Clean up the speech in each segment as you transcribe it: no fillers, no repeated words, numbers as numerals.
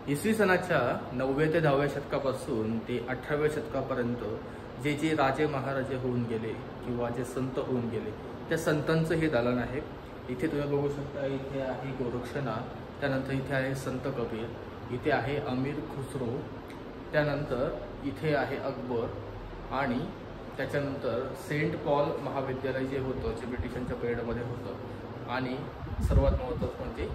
इसवी सनाच्या 9व्या ते 10व्या शतकापासून ते 18व्या शतकापर्यंत जे राजे महाराजे होऊन गेले किंवा जे संत होऊन गेले त्या संतांचं हे दालन आहे। इथे तुम्ही बघू शकता, इथे आहे गोरक्षनाथ, त्यानंतर इथे आहे संत कबीर, इथे आहे अमीर खुसरो, त्यानंतर इथे आहे अकबर आणि त्याच्यानंतर सेंट पॉल महाविद्यालय जे होतं, जे ब्रिटिशांच्या पिरियडमध्ये होतं, आणि सर्वात महत्त्वाचं म्हणजे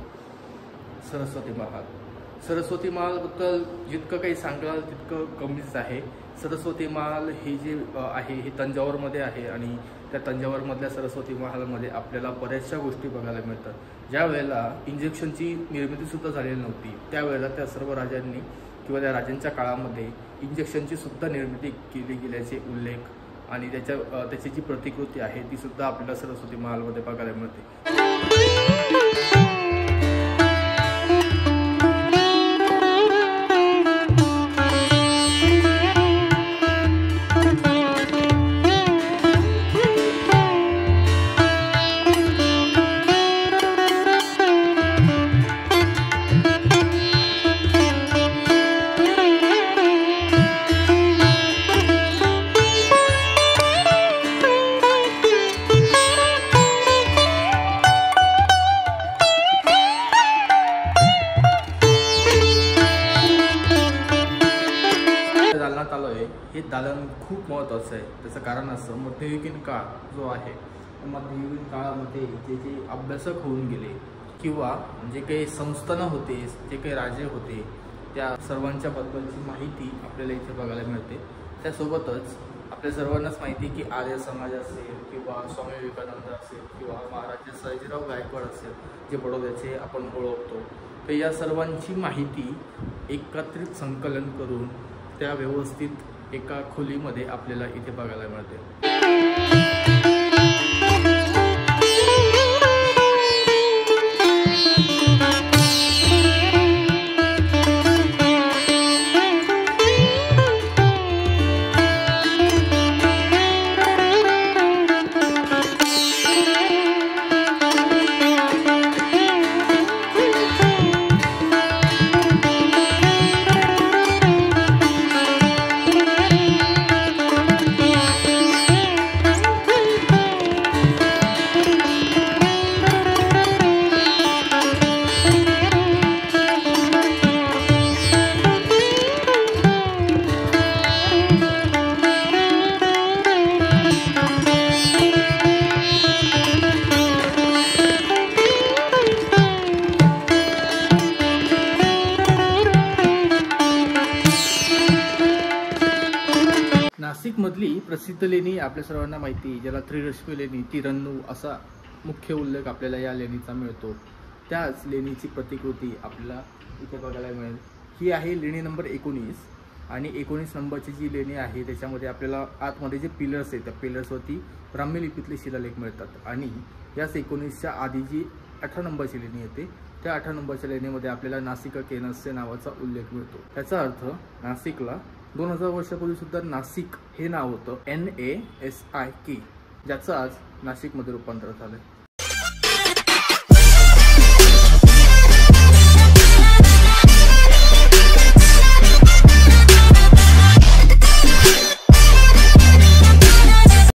सरस्वती महाल। सरस्वती महालबद्दल जितकं काही सांगाल तितकं कमीच आहे। सरस्वती महाल हे जे आहे हे तंजावरमध्ये आहे आणि त्या तंजावरमधल्या सरस्वती महालमध्ये आपल्याला बऱ्याचशा गोष्टी बघायला मिळतात। ज्या वेळेला इंजेक्शनची निर्मितीसुद्धा झालेली नव्हती त्यावेळेला त्या सर्व राजांनी किंवा त्या राजांच्या काळामध्ये इंजेक्शनची सुद्धा निर्मिती केली गेल्याचे उल्लेख आणि त्याची जी प्रतिकृती आहे ती सुद्धा आपल्याला सरस्वती महालमध्ये बघायला मिळते। दालनात आलो आहे, हे दालन खूप महत्त्वाचं आहे। त्याचं कारण असं, मध्ययुगीन काळ जो आहे मध्ययुगीन काळामध्ये जे अभ्यासक होऊन गेले किंवा जे काही संस्थानं होते, जे काही राजे होते, त्या सर्वांच्या बद्दलची माहिती आपल्याला इथे बघायला मिळते। त्यासोबतच आपल्या सर्वांनाच माहिती की आर्य समाज असेल किंवा स्वामी विवेकानंद असेल किंवा महाराजा सयाजीराव गायकवाड असेल जे बडोद्याचे आपण ओळखतो, तर या सर्वांची माहिती एकत्रित संकलन करून त्या व्यवस्थित एका खोलीमध्ये आपल्याला इथे बघायला मिळते। नाशिकमधली प्रसिद्ध लेणी आपल्या सर्वांना माहिती, ज्याला त्रिरश्मी लेणी, तिरन्नू असा मुख्य उल्लेख आपल्याला या लेणीचा मिळतो। त्याच लेणीची प्रतिकृती आपल्याला इथे बघायला मिळेल। ही आहे लेणी नंबर 19 आणि 19 नंबरची जी लेणी आहे त्याच्यामध्ये आपल्याला आतमध्ये जे पिलर्स आहेत त्या पिलर्सवरती ब्राह्मी लिपीतले शिलालेख मिळतात आणि याच 19च्या आधी जी 18 नंबरची लेणी येते त्या 18 नंबरच्या लेणीमध्ये आपल्याला नासिका केनस्य नावाचा उल्लेख मिळतो। त्याचा अर्थ नाशिकला 2000 वर्षापूर्वी सुद्धा नाशिक हे नाव होतं NASIK, ज्याचं आज नाशिकमध्ये रूपांतर झालंय।